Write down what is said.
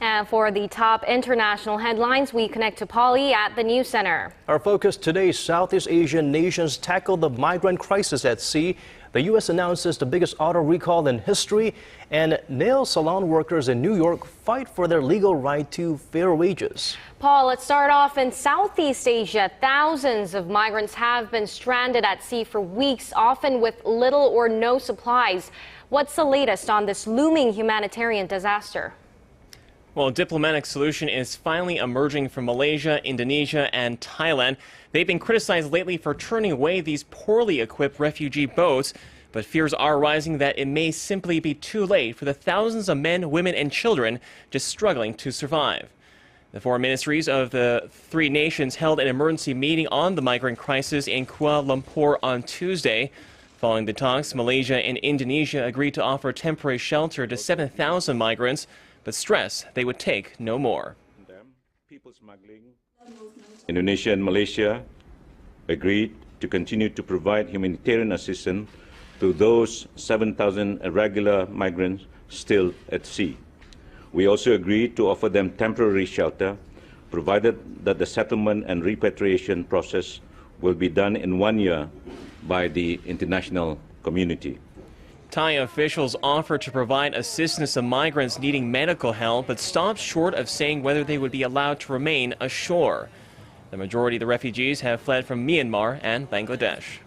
And for the top international headlines, we connect to Polly at the News Center. Our focus today, Southeast Asian nations tackle the migrant crisis at sea. The U.S. announces the biggest auto recall in history, and nail salon workers in New York fight for their legal right to fair wages. Paul, let's start off in Southeast Asia. Thousands of migrants have been stranded at sea for weeks, often with little or no supplies. What's the latest on this looming humanitarian disaster? Well, a diplomatic solution is finally emerging from Malaysia, Indonesia, and Thailand. They've been criticized lately for turning away these poorly equipped refugee boats, but fears are rising that it may simply be too late for the thousands of men, women, and children just struggling to survive. The foreign ministries of the three nations held an emergency meeting on the migrant crisis in Kuala Lumpur on Tuesday. Following the talks, Malaysia and Indonesia agreed to offer temporary shelter to 7,000 migrants, but stress they would take no more. Indonesia and Malaysia agreed to continue to provide humanitarian assistance to those 7,000 irregular migrants still at sea. We also agreed to offer them temporary shelter, provided that the settlement and repatriation process will be done in 1 year by the international community. Thai officials offered to provide assistance to migrants needing medical help, but stopped short of saying whether they would be allowed to remain ashore. The majority of the refugees have fled from Myanmar and Bangladesh.